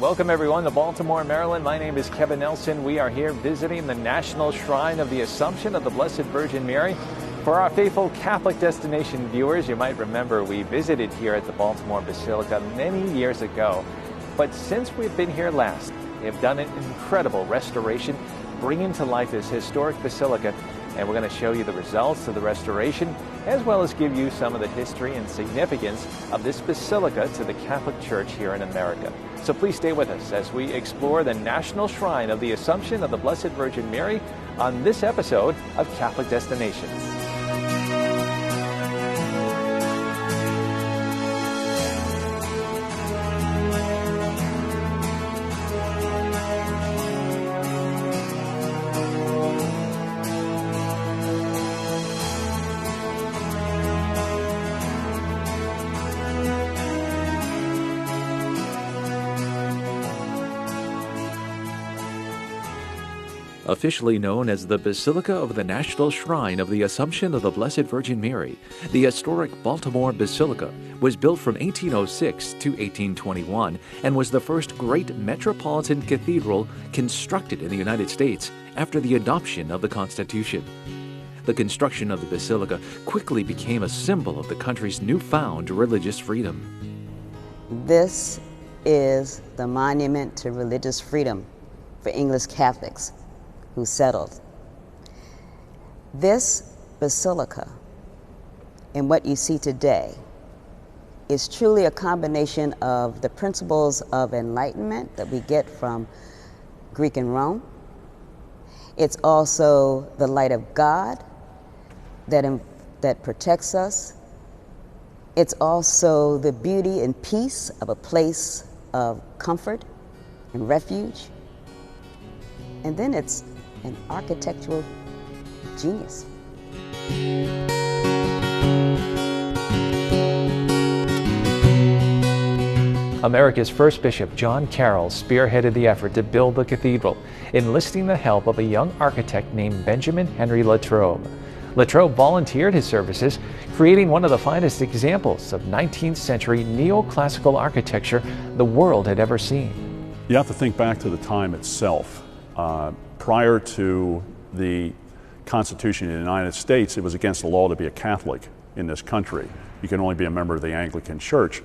Welcome everyone to Baltimore, Maryland. My name is Kevin Nelson. We are here visiting the National Shrine of the Assumption of the Blessed Virgin Mary. For our faithful Catholic destination viewers, you might remember we visited here at the Baltimore Basilica many years ago. But since we've been here last, we have done an incredible restoration, bringing to life this historic basilica. And we're going to show you the results of the restoration, as well as give you some of the history and significance of this basilica to the Catholic Church here in America. So please stay with us as we explore the National Shrine of the Assumption of the Blessed Virgin Mary on this episode of Catholic Destinations. Officially known as the Basilica of the National Shrine of the Assumption of the Blessed Virgin Mary, the historic Baltimore Basilica was built from 1806 to 1821 and was the first great metropolitan cathedral constructed in the United States after the adoption of the Constitution. The construction of the basilica quickly became a symbol of the country's newfound religious freedom. This is the monument to religious freedom for English Catholics who settled. This basilica and what you see today is truly a combination of the principles of enlightenment that we get from Greek and Rome. It's also the light of God that protects us. It's also the beauty and peace of a place of comfort and refuge. And then it's an architectural genius. America's first bishop, John Carroll, spearheaded the effort to build the cathedral, enlisting the help of a young architect named Benjamin Henry Latrobe. Latrobe volunteered his services, creating one of the finest examples of 19th century neoclassical architecture the world had ever seen. You have to think back to the time itself. Prior to the Constitution of the United States, it was against the law to be a Catholic in this country. You can only be a member of the Anglican Church.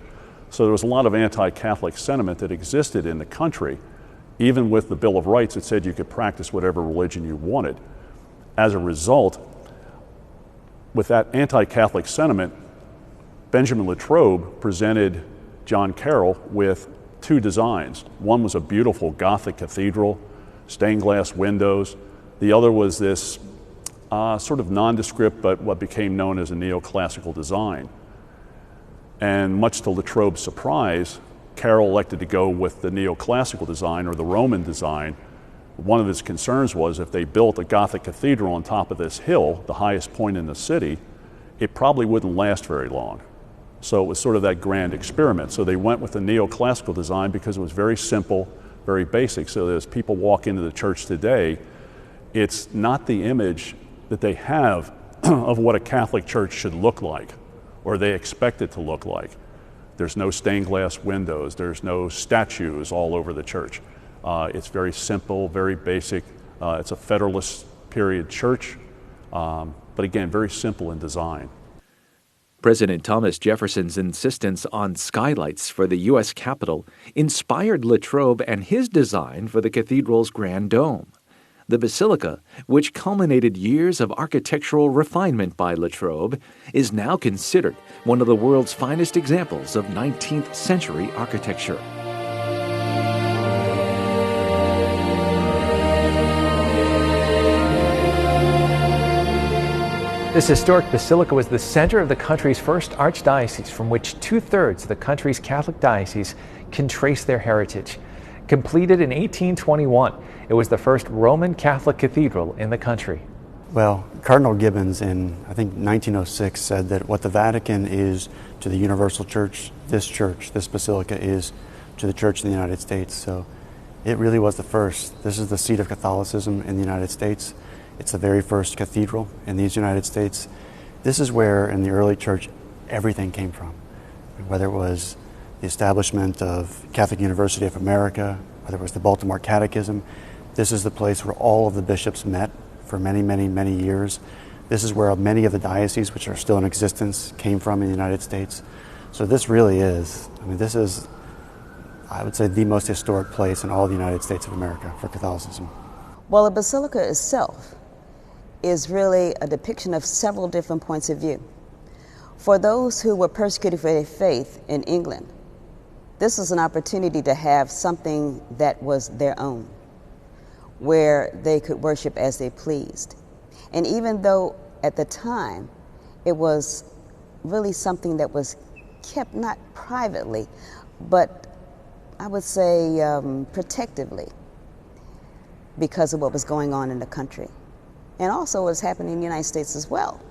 So there was a lot of anti-Catholic sentiment that existed in the country. Even with the Bill of Rights, it said you could practice whatever religion you wanted. As a result, with that anti-Catholic sentiment, Benjamin Latrobe presented John Carroll with two designs. One was a beautiful Gothic cathedral, stained glass windows. The other was this sort of nondescript, but what became known as a neoclassical design. And much to Latrobe's surprise, Carroll elected to go with the neoclassical design, or the Roman design. One of his concerns was if they built a Gothic cathedral on top of this hill, the highest point in the city, it probably wouldn't last very long. So it was sort of that grand experiment. So they went with the neoclassical design because it was very simple, very basic, so that as people walk into the church today, it's not the image that they have of what a Catholic church should look like, or they expect it to look like. There's no stained glass windows, there's no statues all over the church. It's very simple, very basic. It's a Federalist period church, but again, very simple in design. President Thomas Jefferson's insistence on skylights for the U.S. Capitol inspired Latrobe and his design for the cathedral's grand dome. The basilica, which culminated years of architectural refinement by Latrobe, is now considered one of the world's finest examples of 19th century architecture. This historic basilica was the center of the country's first archdiocese, from which 2/3 of the country's Catholic diocese can trace their heritage. Completed in 1821, it was the first Roman Catholic cathedral in the country. Well, Cardinal Gibbons in, I think, 1906 said that what the Vatican is to the Universal Church, this basilica is to the Church in the United States. So it really was the first. This is the seat of Catholicism in the United States. It's the very first cathedral in these United States. This is where, in the early church, everything came from. Whether it was the establishment of Catholic University of America, whether it was the Baltimore Catechism. This is the place where all of the bishops met for many, many, many years. This is where many of the dioceses, which are still in existence, came from in the United States. So this really is, this is, I would say, the most historic place in all the United States of America for Catholicism. Well, the Basilica itself is really a depiction of several different points of view. For those who were persecuted for their faith in England, this was an opportunity to have something that was their own, where they could worship as they pleased. And even though at the time it was really something that was kept not privately, but I would say protectively, because of what was going on in the country. And also what was happening in the United States as well,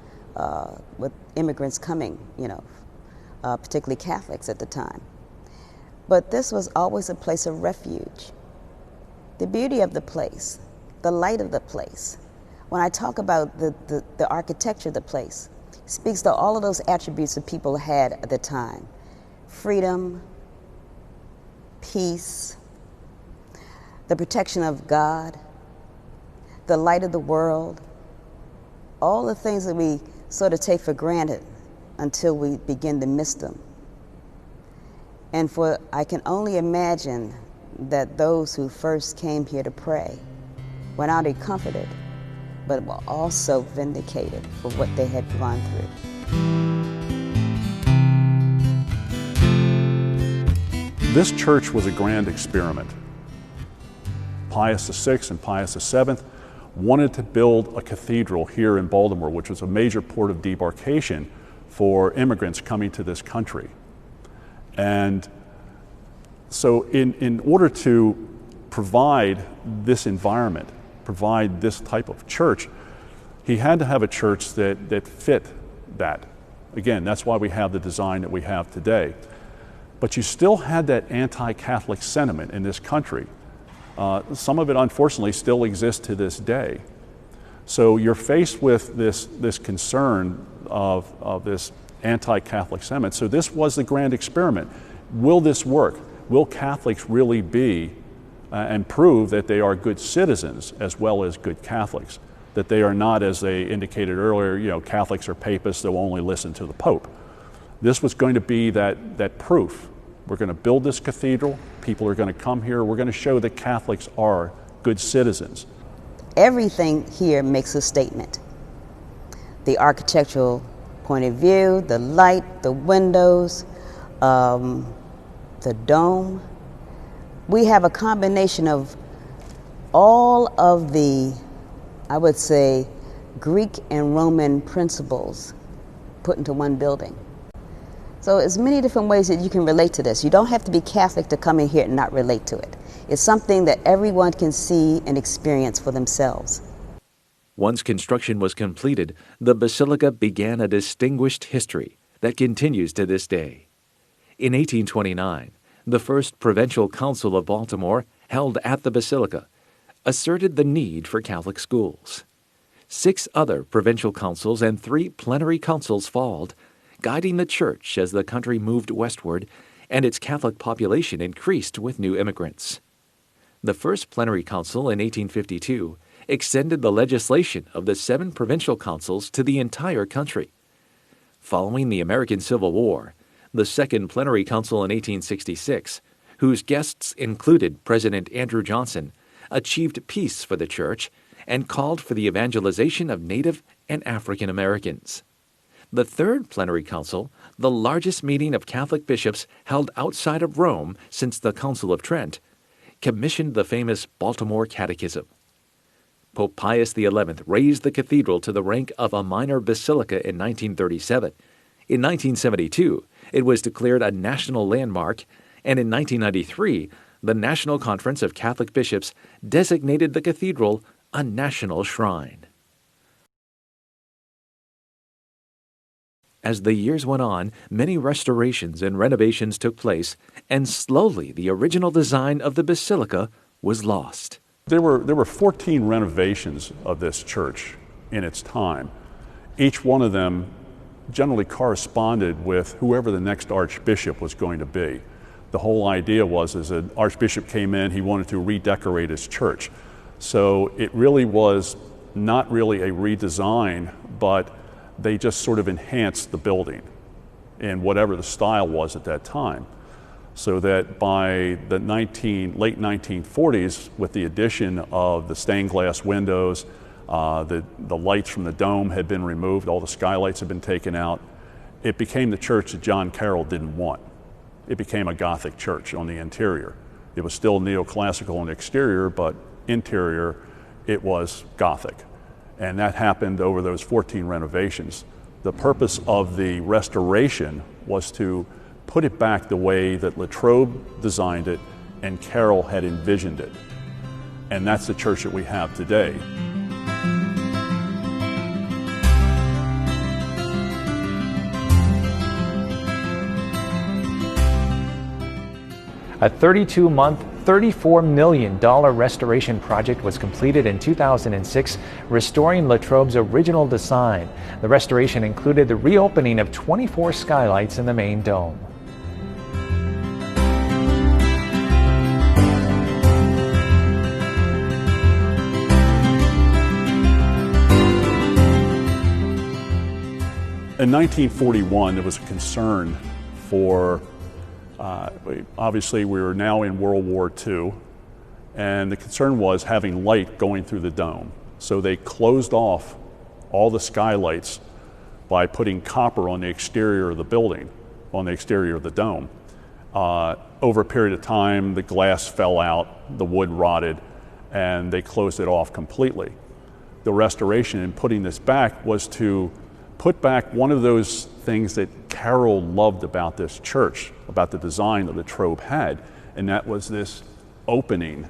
with immigrants coming, particularly Catholics at the time. But this was always a place of refuge. The beauty of the place, the light of the place. When I talk about the architecture of the place, it speaks to all of those attributes that people had at the time. Freedom, peace, the protection of God, the light of the world, all the things that we sort of take for granted until we begin to miss them. And I can only imagine that those who first came here to pray were not only comforted, but were also vindicated for what they had gone through. This church was a grand experiment. Pius VI and Pius VII wanted to build a cathedral here in Baltimore, which was a major port of debarkation for immigrants coming to this country. And so in order to provide this environment, provide this type of church, he had to have a church that fit that. Again, that's why we have the design that we have today. But you still had that anti-Catholic sentiment in this country. Some of it, unfortunately, still exists to this day. So you're faced with this concern of this anti-Catholic sentiment. So this was the grand experiment. Will this work? Will Catholics really be and prove that they are good citizens as well as good Catholics? That they are not, as they indicated earlier, Catholics are papists that will only listen to the Pope. This was going to be that proof. We're going to build this cathedral. People are going to come here. We're going to show that Catholics are good citizens. Everything here makes a statement. The architectural point of view, the light, the windows, the dome. We have a combination of all of the, I would say, Greek and Roman principles put into one building. So there's many different ways that you can relate to this. You don't have to be Catholic to come in here and not relate to it. It's something that everyone can see and experience for themselves. Once construction was completed, the Basilica began a distinguished history that continues to this day. In 1829, the first Provincial Council of Baltimore, held at the Basilica, asserted the need for Catholic schools. 6 other provincial councils and 3 plenary councils followed, guiding the church as the country moved westward and its Catholic population increased with new immigrants. The first plenary council in 1852 extended the legislation of the 7 provincial councils to the entire country. Following the American Civil War, the second plenary council in 1866, whose guests included President Andrew Johnson, achieved peace for the church and called for the evangelization of Native and African Americans. The third plenary council, the largest meeting of Catholic bishops held outside of Rome since the Council of Trent, commissioned the famous Baltimore Catechism. Pope Pius XI raised the cathedral to the rank of a minor basilica in 1937. In 1972, it was declared a national landmark, and in 1993, the National Conference of Catholic Bishops designated the cathedral a national shrine. As the years went on, many restorations and renovations took place, and slowly the original design of the basilica was lost. There were 14 renovations of this church in its time. Each one of them generally corresponded with whoever the next archbishop was going to be. The whole idea was, as an archbishop came in, he wanted to redecorate his church. So it really was not really a redesign, but they just sort of enhanced the building in whatever the style was at that time. So that by the late 1940s, with the addition of the stained glass windows, the lights from the dome had been removed, all the skylights had been taken out, it became the church that John Carroll didn't want. It became a Gothic church on the interior. It was still neoclassical on the exterior, but interior, it was Gothic. And that happened over those 14 renovations. The purpose of the restoration was to put it back the way that Latrobe designed it and Carroll had envisioned it. And that's the church that we have today. A 32-month, $34 million restoration project was completed in 2006, restoring Latrobe's original design. The restoration included the reopening of 24 skylights in the main dome. In 1941, there was a concern for obviously, we were now in World War II, and the concern was having light going through the dome. So they closed off all the skylights by putting copper on the exterior of the building, on the exterior of the dome. Over a period of time, the glass fell out, the wood rotted, and they closed it off completely. The restoration in putting this back was to put back one of those things that Carroll loved about this church, about the design that Latrobe had, and that was this opening,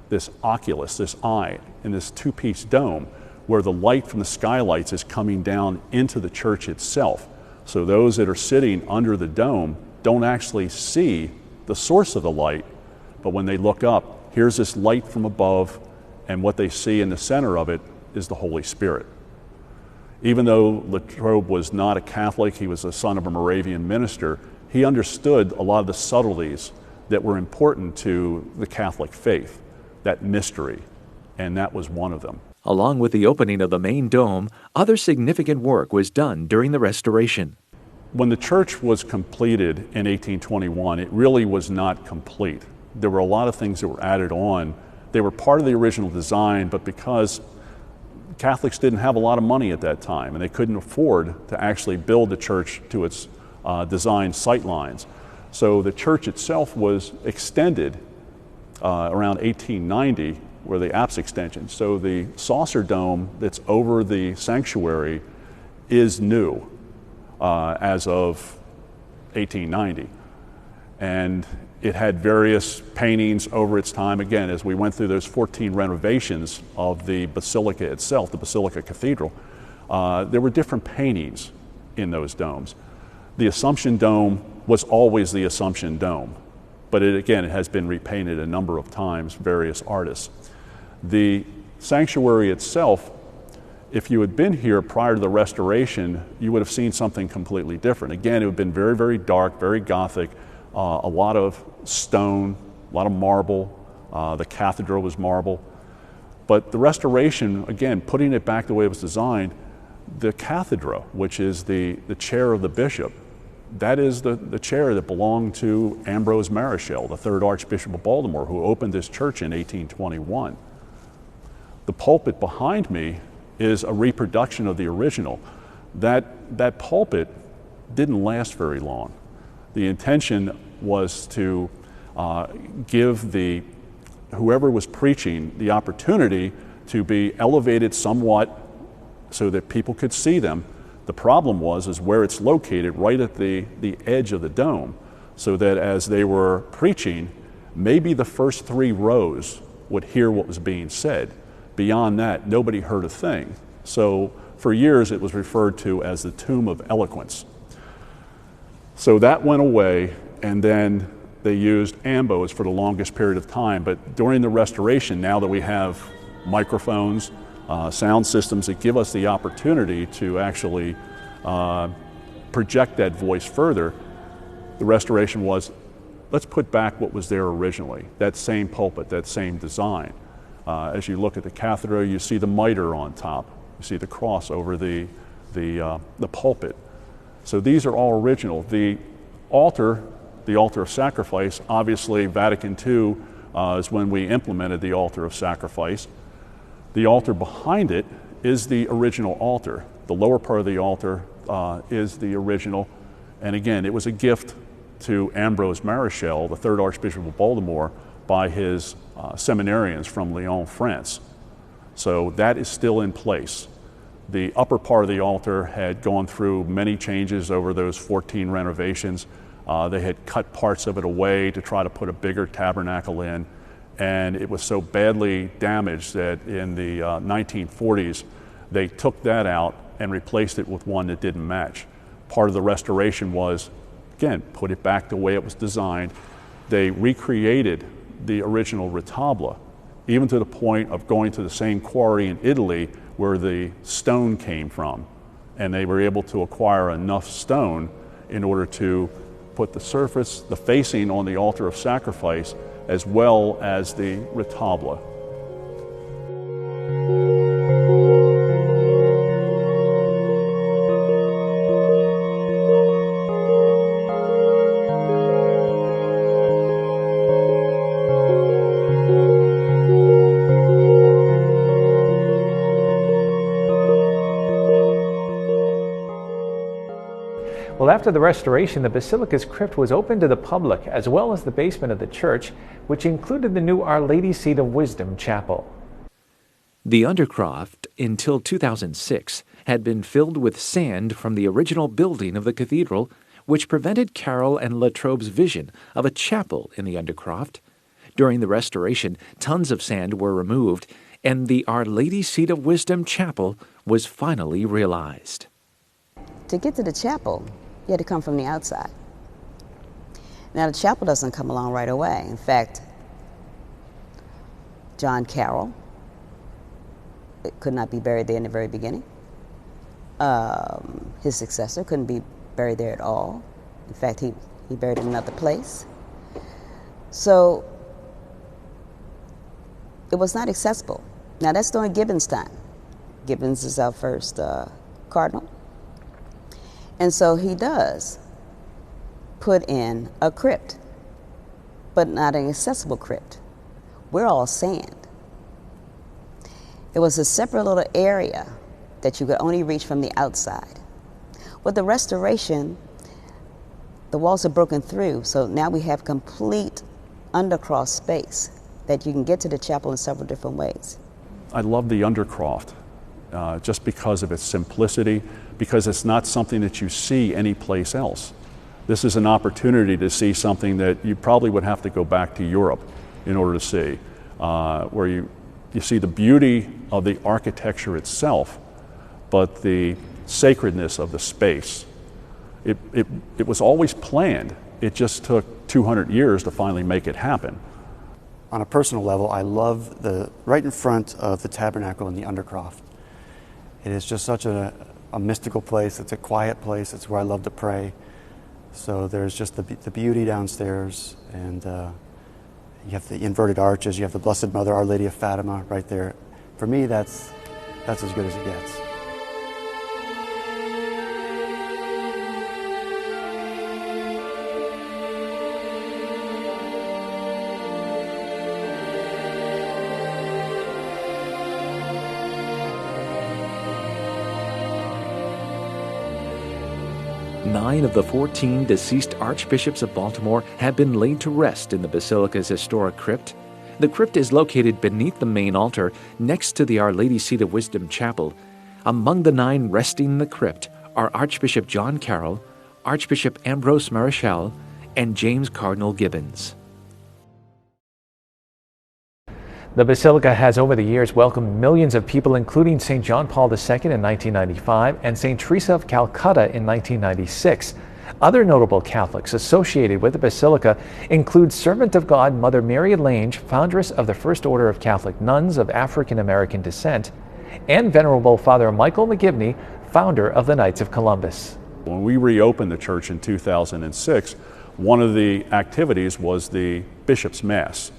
this oculus, this eye, in this two-piece dome, where the light from the skylights is coming down into the church itself. So those that are sitting under the dome don't actually see the source of the light, but when they look up, here's this light from above, and what they see in the center of it is the Holy Spirit. Even though Latrobe was not a Catholic, he was the son of a Moravian minister, he understood a lot of the subtleties that were important to the Catholic faith, that mystery, and that was one of them. Along with the opening of the main dome, other significant work was done during the restoration. When the church was completed in 1821, it really was not complete. There were a lot of things that were added on. They were part of the original design, but because Catholics didn't have a lot of money at that time, and they couldn't afford to actually build the church to its design sightlines. So the church itself was extended around 1890, where the apse extension. So the saucer dome that's over the sanctuary is new as of 1890. And it had various paintings over its time. Again, as we went through those 14 renovations of the basilica itself, the Basilica Cathedral, there were different paintings in those domes. The Assumption Dome was always the Assumption Dome, but it has been repainted a number of times, various artists. The sanctuary itself, if you had been here prior to the restoration, you would have seen something completely different. Again, it would have been very, very dark, very Gothic, a lot of stone, a lot of marble. The cathedral was marble. But the restoration, again, putting it back the way it was designed, the cathedra, which is the chair of the bishop, that is the chair that belonged to Ambrose Marischal, the third Archbishop of Baltimore, who opened this church in 1821. The pulpit behind me is a reproduction of the original. That pulpit didn't last very long. The intention was to give whoever was preaching the opportunity to be elevated somewhat so that people could see them. The problem is where it's located, right at the edge of the dome, so that as they were preaching, maybe the first 3 rows would hear what was being said. Beyond that, nobody heard a thing. So for years, it was referred to as the Tomb of Eloquence. So that went away, and then they used ambos for the longest period of time. But during the restoration, now that we have microphones, sound systems that give us the opportunity to actually project that voice further, the restoration was let's put back what was there originally, that same pulpit, that same design. As you look at the cathedral, you see the mitre on top. You see the cross over the pulpit. So these are all original. The altar of sacrifice, obviously Vatican II is when we implemented the altar of sacrifice. The altar behind it is the original altar. The lower part of the altar is the original. And again, it was a gift to Ambrose Mareschal, the third Archbishop of Baltimore, by his seminarians from Lyon, France. So that is still in place. The upper part of the altar had gone through many changes over those 14 renovations. They had cut parts of it away to try to put a bigger tabernacle in, and it was so badly damaged that in the 1940s they took that out and replaced it with one that didn't match. Part of the restoration was, again, put it back the way it was designed. They recreated the original retabla, even to the point of going to the same quarry in Italy where the stone came from. And they were able to acquire enough stone in order to put the surface, the facing on the altar of sacrifice, as well as the retabla. Well, after the restoration, the basilica's crypt was opened to the public, as well as the basement of the church, which included the new Our Lady Seat of Wisdom chapel. The Undercroft, until 2006, had been filled with sand from the original building of the cathedral, which prevented Carroll and Latrobe's vision of a chapel in the Undercroft. During the restoration, tons of sand were removed, and the Our Lady Seat of Wisdom chapel was finally realized. To get to the chapel, you had to come from the outside. Now, the chapel doesn't come along right away. In fact, John Carroll could not be buried there in the very beginning. His successor couldn't be buried there at all. In fact, he buried in another place. So it was not accessible. Now, that's during Gibbons' time. Gibbons is our first cardinal. And so he does put in a crypt, but not an accessible crypt. We're all sand. It was a separate little area that you could only reach from the outside. With the restoration, the walls are broken through, so now we have complete undercroft space that you can get to the chapel in several different ways. I love the Undercroft just because of its simplicity, because it's not something that you see anyplace else. This is an opportunity to see something that you probably would have to go back to Europe in order to see, where you see the beauty of the architecture itself, but the sacredness of the space. It was always planned. It just took 200 years to finally make it happen. On a personal level, I love right in front of the tabernacle in the Undercroft. It is just such a mystical place. It's a quiet place. It's where I love to pray. So there's just the beauty downstairs, and you have the inverted arches. You have the Blessed Mother, Our Lady of Fatima, right there. For me, that's as good as it gets. Nine of the 14 deceased archbishops of Baltimore have been laid to rest in the basilica's historic crypt. The crypt is located beneath the main altar, next to the Our Lady Seat of Wisdom chapel. Among the 9 resting in the crypt are Archbishop John Carroll, Archbishop Ambrose Mareschal, and James Cardinal Gibbons. The Basilica has over the years welcomed millions of people, including St. John Paul II in 1995 and St. Teresa of Calcutta in 1996. Other notable Catholics associated with the Basilica include Servant of God Mother Mary Lange, foundress of the First Order of Catholic Nuns of African American descent, and Venerable Father Michael McGivney, founder of the Knights of Columbus. When we reopened the church in 2006, One of the activities was the Bishop's Mass,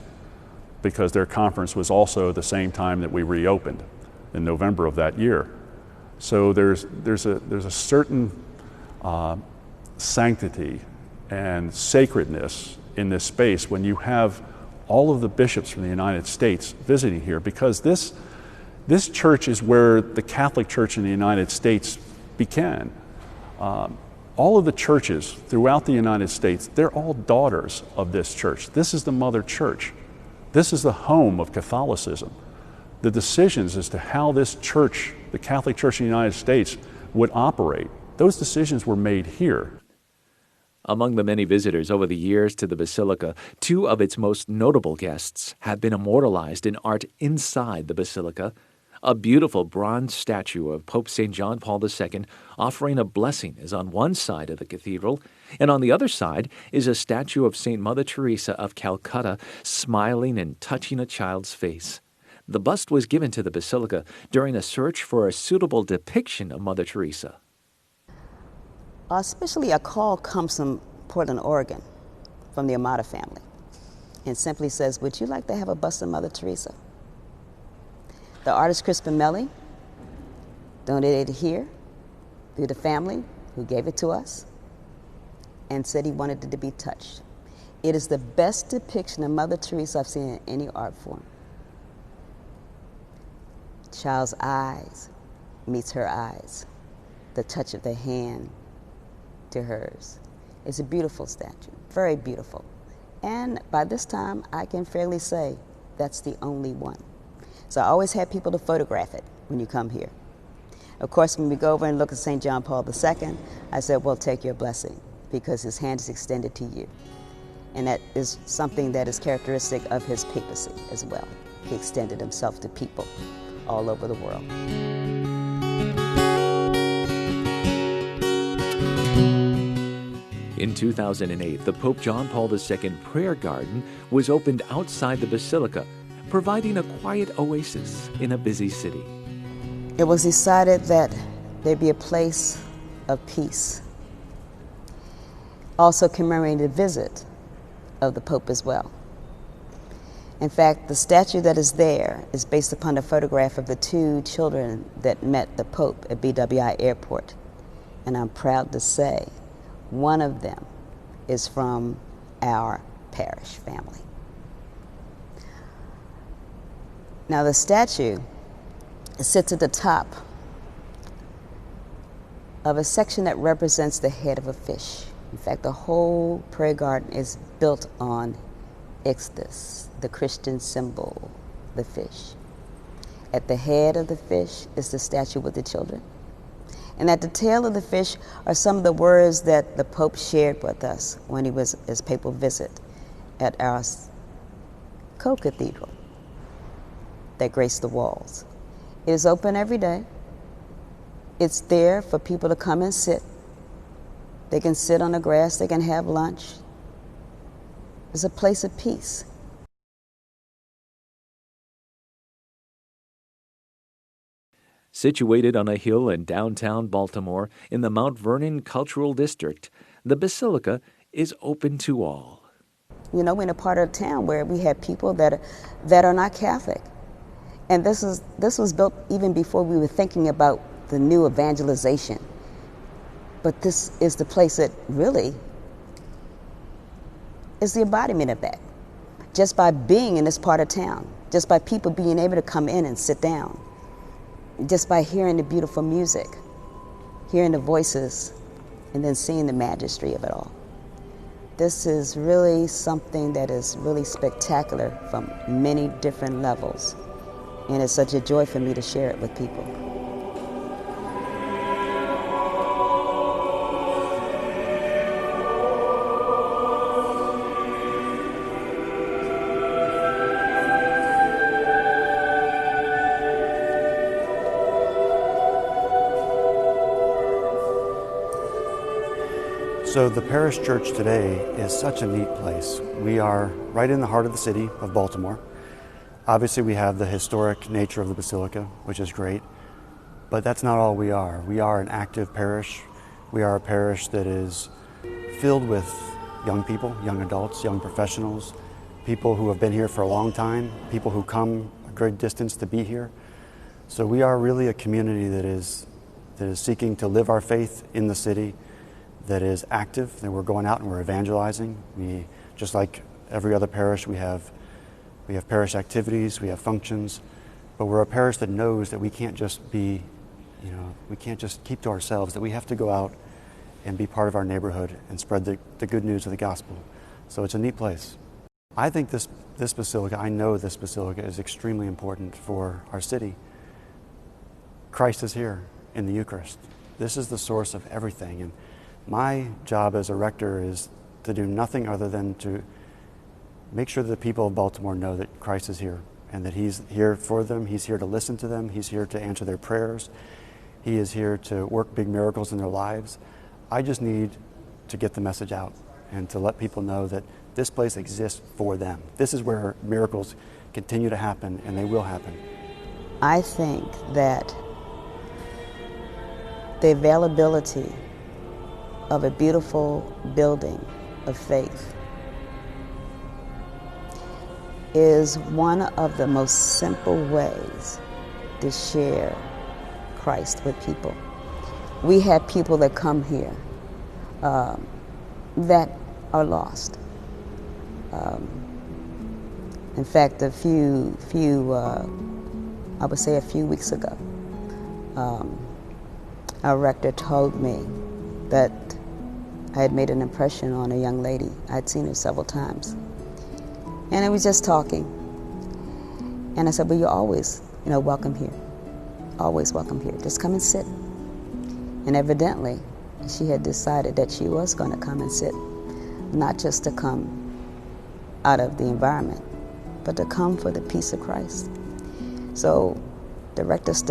because their conference was also the same time that we reopened in November of that year. So there's a certain sanctity and sacredness in this space when you have all of the bishops from the United States visiting here, because this church is where the Catholic Church in the United States began. All of the churches throughout the United States, they're all daughters of this church. This is the mother church. This is the home of Catholicism. The decisions as to how this church, the Catholic Church in the United States, would operate, those decisions were made here. Among the many visitors over the years to the Basilica, two of its most notable guests have been immortalized in art inside the Basilica. A beautiful bronze statue of Pope St. John Paul II offering a blessing is on one side of the cathedral, and on the other side is a statue of St. Mother Teresa of Calcutta smiling and touching a child's face. The bust was given to the Basilica during a search for a suitable depiction of Mother Teresa. Especially a call comes from Portland, Oregon, from the Amata family, and simply says, would you like to have a bust of Mother Teresa? The artist Chris Melly donated it here through the family who gave it to us and said he wanted it to be touched. It is the best depiction of Mother Teresa I've seen in any art form. Child's eyes meets her eyes, the touch of the hand to hers. It's a beautiful statue, very beautiful. And by this time, I can fairly say that's the only one. So I always have people to photograph it when you come here. Of course, when we go over and look at St. John Paul II, I said, well, take your blessing, because his hand is extended to you. And that is something that is characteristic of his papacy as well. He extended himself to people all over the world. In 2008, the Pope John Paul II Prayer Garden was opened outside the Basilica, providing a quiet oasis in a busy city. It was decided that there be a place of peace, also commemorating the visit of the Pope as well. In fact, the statue that is there is based upon a photograph of the two children that met the Pope at BWI Airport. And I'm proud to say one of them is from our parish family. Now the statue sits at the top of a section that represents the head of a fish. In fact, the whole prayer garden is built on Ixtus, the Christian symbol, the fish. At the head of the fish is the statue with the children. And at the tail of the fish are some of the words that the Pope shared with us when he was his papal visit at our co-cathedral that graced the walls. It is open every day. It's there for people to come and sit. They can sit on the grass, they can have lunch. It's a place of peace. Situated on a hill in downtown Baltimore in the Mount Vernon Cultural District, the Basilica is open to all. You know, we're in a part of town where we have people that are not Catholic. And this was built even before we were thinking about the new evangelization. But this is the place that really is the embodiment of that. Just by being in this part of town, just by people being able to come in and sit down, just by hearing the beautiful music, hearing the voices, and then seeing the majesty of it all. This is really something that is really spectacular from many different levels. And it's such a joy for me to share it with people. So the parish church today is such a neat place. We are right in the heart of the city of Baltimore. Obviously we have the historic nature of the Basilica, which is great, but that's not all we are. We are an active parish. We are a parish that is filled with young people, young adults, young professionals, people who have been here for a long time, people who come a great distance to be here. So we are really a community that is seeking to live our faith in the city, that is active, that we're going out and we're evangelizing. We, just like every other parish, we have parish activities, we have functions, but we're a parish that knows that we can't just be, we can't just keep to ourselves, that we have to go out and be part of our neighborhood and spread the good news of the gospel. So it's a neat place. I think this basilica, I know this basilica is extremely important for our city. Christ is here in the Eucharist. This is the source of everything. And my job as a rector is to do nothing other than to make sure that the people of Baltimore know that Christ is here and that He's here for them. He's here to listen to them. He's here to answer their prayers. He is here to work big miracles in their lives. I just need to get the message out and to let people know that this place exists for them. This is where miracles continue to happen, and they will happen. I think that the availability of a beautiful building of faith is one of the most simple ways to share Christ with people. We have people that come here that are lost. In fact, a few weeks ago, our rector told me that I had made an impression on a young lady. I'd seen her several times. And I was just talking. And I said, well, you're always, welcome here. Always welcome here. Just come and sit. And evidently, she had decided that she was going to come and sit, not just to come out of the environment, but to come for the peace of Christ. So the rector, he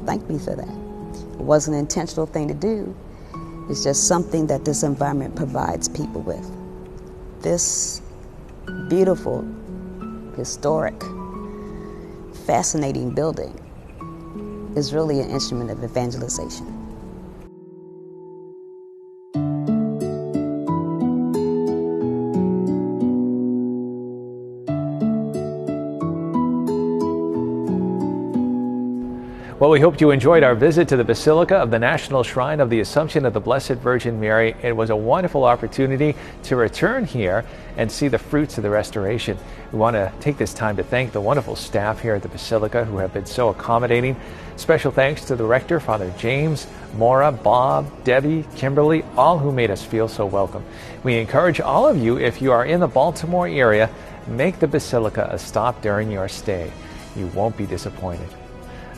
thanked me for that. It wasn't an intentional thing to do. It's just something that this environment provides people with. This beautiful, historic, fascinating building is really an instrument of evangelization. Well, we hope you enjoyed our visit to the Basilica of the National Shrine of the Assumption of the Blessed Virgin Mary. It was a wonderful opportunity to return here and see the fruits of the restoration. We want to take this time to thank the wonderful staff here at the Basilica who have been so accommodating. Special thanks to the rector, Father James, Maura, Bob, Debbie, Kimberly, all who made us feel so welcome. We encourage all of you, if you are in the Baltimore area, make the Basilica a stop during your stay. You won't be disappointed.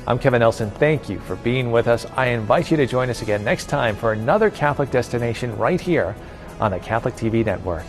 I'm Kevin Nelson. Thank you for being with us. I invite you to join us again next time for another Catholic destination right here on the Catholic TV Network.